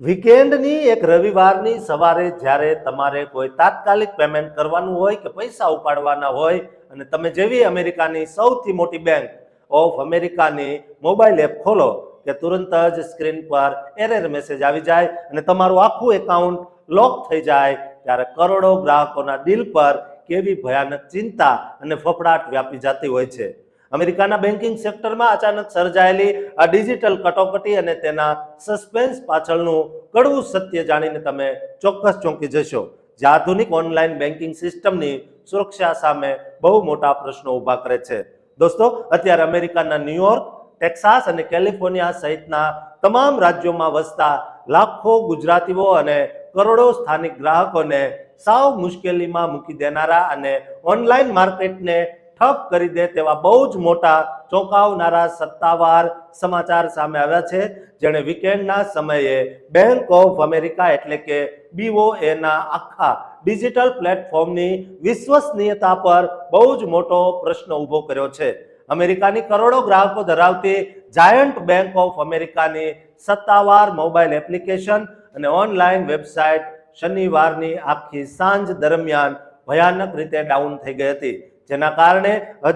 વીકેન્ડની એક રવિવારની સવારે જ્યારે તમારે કોઈ તાત્કાલિક પેમેન્ટ કરવાનું હોય કે પૈસા ઉપાડવાના હોય અને તમે જેવી અમેરિકાની સૌથી મોટી બેંક ઓફ અમેરિકાની મોબાઈલ એપ ખોલો કે તુરંત જ સ્ક્રીન પર એરર મેસેજ આવી જાય અને તમારું આખું એકાઉન્ટ લોક થઈ જાય ત્યારે કરોડો ગ્રાહકોના દિલ પર કેવી ભયાનક ચિંતા અને ફફડાટ વ્યાપી જતી હોય છે। અમેરિકાના બેન્કિંગ સેક્ટરમાં અચાનક સર્જાયેલી આ ડિજિટલ કટોકટી અને તેના સસ્પેન્સ પાછળનું કડવું સત્ય જાણીને તમે ચોક્કસ ચોંકી જશો, જે આધુનિક ઓનલાઈન બેન્કિંગ સિસ્ટમની સુરક્ષા સામે બહુ મોટા પ્રશ્નો ઊભા કરે છે। દોસ્તો, અત્યારે અમેરિકાના ન્યુયોર્ક, ટેક્સાસ અને કેલિફોર્નિયા સહિતના તમામ રાજ્યોમાં વસતા લાખો ગુજરાતીઓ અને કરોડો સ્થાનિક ગ્રાહકોને સાવ મુશ્કેલીમાં મૂકી દેનારા અને ઓનલાઈન માર્કેટને ઠપ કરી દે તેવા બહુ જ મોટા ચોંકાવનારા સત્તાવાર સમાચાર સામે આવ્યા છે, જેણે વીકેન્ડના સમયે બેંક ઓફ અમેરિકા એટલે કે BOAના આખા ડિજિટલ પ્લેટફોર્મની વિશ્વસનીયતા પર બહુ જ મોટો પ્રશ્ન ઊભો કર્યો છે। અમેરિકાની કરોડો ગ્રાહકો ધરાવતી જાયન્ટ બેંક ઓફ અમેરિકાની સત્તાવાર મોબાઈલ એપ્લિકેશન અને ઓનલાઈન વેબસાઇટ શનિવારની આખી સાંજ દરમિયાન ભયાનક રીતે ડાઉન થઈ ગઈ હતી, જેના કારણે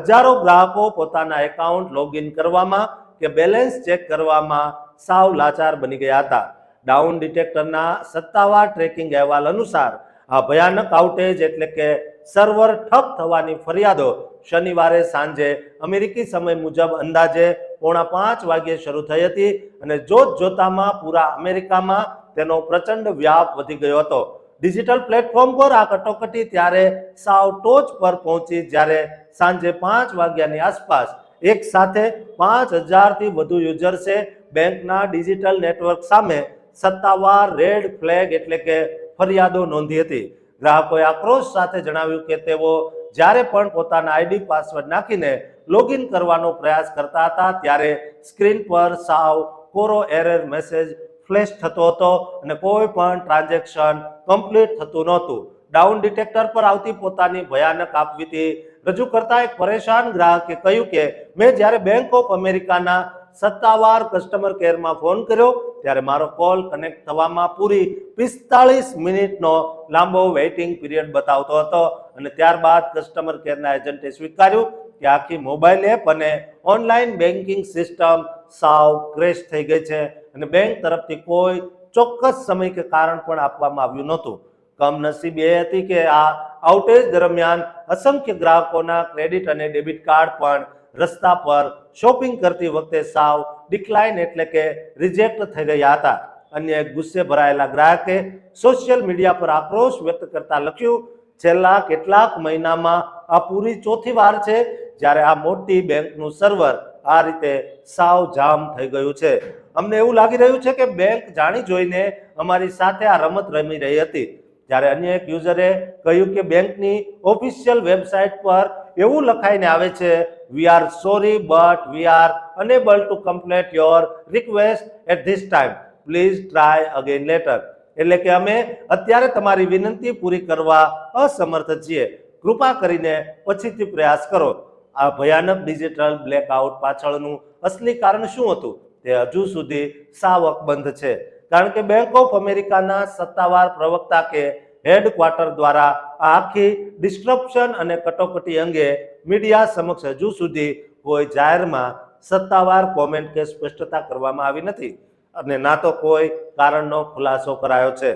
હજારો ગ્રાહકો પોતાના એકાઉન્ટ લોગિન કરવામાં કે બેલેન્સ ચેક કરવામાં સાવ લાચાર બની ગયા હતા। ડાઉન ડિટેક્ટરના સત્તાવાર ટ્રેકિંગ અહેવાલ અનુસાર આ ભયાનક આઉટેજ એટલે કે સર્વર ઠપ થવાની ફરિયાદો શનિવારે સાંજે અમેરિકી સમય મુજબ અંદાજે 4:45 વાગ્યે શરૂ થઈ હતી અને જોતજોતામાં પૂરા અમેરિકામાં તેનો પ્રચંડ વ્યાપ વધી ગયો હતો। ડિજિટલ પ્લેટફોર્મ પર આ કટોકટી ત્યારે સાવ ટોચ પર પહોંચી જ્યારે સાંજે 5 વાગ્યાની આસપાસ એક સાથે 5000થી વધુ યુઝર્સે બેંકના ડિજિટલ નેટવર્ક સામે સત્તાવાર રેડ ફ્લેગ એટલે કે ફરિયાદો નોંધી હતી। ગ્રાહકોએ આક્રોશ સાથે જણાવ્યું કે તેઓ જ્યારે પણ પોતાના આઈડી પાસવર્ડ નાખીને લોગિન કરવાનો પ્રયાસ કરતા હતા ત્યારે સ્ક્રીન પર સાવ કોરો એરર મેસેજ ફ્લેશ થતો હતો અને કોઈ પણ ટ્રાન્ઝેક્શન કમ્પ્લીટ થતું નહોતું। ડાઉન ડિટેક્ટર પર આવતી પોતાની ભયાનક આપવીતી રજૂ કરતા એક પરેશાન ગ્રાહકે કહ્યું કે મેં જ્યારે બેંક ઓફ અમેરિકાના સત્તાવાર કસ્ટમર કેરમાં ફોન કર્યો ત્યારે મારો કોલ કનેક્ટ થવામાં પૂરી 45 મિનિટનો લાંબો વેઇટિંગ પીરિયડ બતાવતો હતો અને ત્યારબાદ કસ્ટમર કેરના એજન્ટે સ્વીકાર્યું કે આખી મોબાઈલ એપ અને ઓનલાઈન બેન્કિંગ સિસ્ટમ સાવ ક્રેશ થઈ ગઈ છે અને બેંક તરફથી કોઈ ચોક્કસ સમય કે કારણ પણ આપવામાં આવ્યું નહોતું। કમનસીબી એ હતી કે આ આઉટેજ દરમિયાન અસંખ્ય ગ્રાહકોના ક્રેડિટ અને ડેબિટ કાર્ડ પણ રસ્તા પર શોપિંગ કરતી વખતે સાવ ડિક્લાઇન એટલે કે રિજેક્ટ થઈ રહ્યા હતા। અન્ય એક ગુસ્સે ભરાયેલા ગ્રાહકે સોશિયલ મીડિયા પર આક્રોશ વ્યક્ત કરતા લખ્યું, છેલ્લા કેટલાક મહિનામાં આ પૂરી ચોથી વાર છે જ્યારે આ મોટી બેંકનું સર્વર આ રીતે સાવ જામ થઈ ગયું છે। અમને એવું લાગી રહ્યું છે કે બેંક જાણી જોઈને અમારી સાથે આ રમત રમી રહી હતી। જ્યારે અન્ય એક યુઝરે કહ્યું કે બેંકની ઓફિશિયલ વેબસાઇટ પર એવું લખાઈને આવે છે, we are sorry but we are unable to complete your request at this time, please try again later, એટલે કે અમે અત્યારે તમારી વિનંતી પૂરી કરવા અસમર્થ છીએ, કૃપા કરીને પછીથી પ્રયાસ કરો। આ ભયાનક ડિજિટલ બ્લેકઆઉટ પાછળનું અસલી કારણ શું હતું તે હજુ સુધી સાવ અકબંધ છે, કારણ કે બેંક ઓફ અમેરિકાના સત્તાવાર પ્રવક્તા કે હેડક્વાર્ટર દ્વારા આ આખી ડિસ્ટ્રપ્શન અને કટોકટી અંગે મીડિયા સમક્ષ હજુ સુધી કોઈ જાહેરમાં સત્તાવાર કોમેન્ટ કે સ્પષ્ટતા કરવામાં આવી નથી અને ના તો કોઈ કારણનો ખુલાસો કરાયો છે।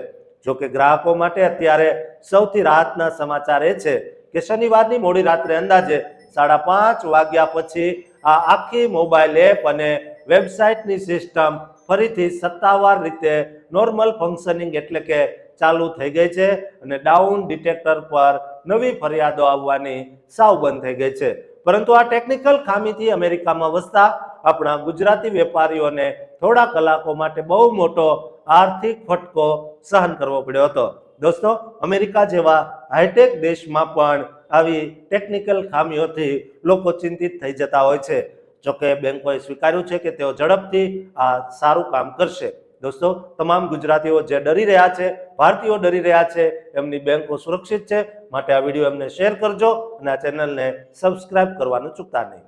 જોકે ગ્રાહકો માટે અત્યારે સૌથી રાહતના સમાચાર એ છે કે શનિવારની મોડી રાત્રે અંદાજે 5:30 વાગ્યા પછી આ આખી મોબાઈલ એપ અને વેબસાઇટની સિસ્ટમ ફરીથી સત્તાવાર રીતે નોર્મલ ફંક્શનિંગ એટલે કે ચાલુ થઈ ગઈ છે અને ડાઉન ડિટેક્ટર પર નવી ફરિયાદો આવવાની સાવ બંધ થઈ ગઈ છે। પરંતુ આ ટેકનિકલ ખામીથી અમેરિકામાં વસતા આપણા ગુજરાતી વેપારીઓને થોડા કલાકો માટે બહુ મોટો આર્થિક ફટકો સહન કરવો પડ્યો હતો। દોસ્તો, અમેરિકા જેવા હાઈટેક દેશમાં પણ આવી ટેકનિકલ ખામીઓથી લોકો ચિંતિત થઈ જતા હોય છે। જોકે બેંકોએ સ્વીકાર્યું છે કે તેઓ ઝડપથી આ સારું કામ કરશે। દોસ્તો, તમામ ગુજરાતીઓ જે ડરી રહ્યા છે, ભારતીયો ડરી રહ્યા છે, એમની બેંકો સુરક્ષિત છે, માટે આ વિડીયો એમને શેર કરજો અને આ ચેનલને સબસ્ક્રાઇબ કરવાનું ચૂકતા નહીં।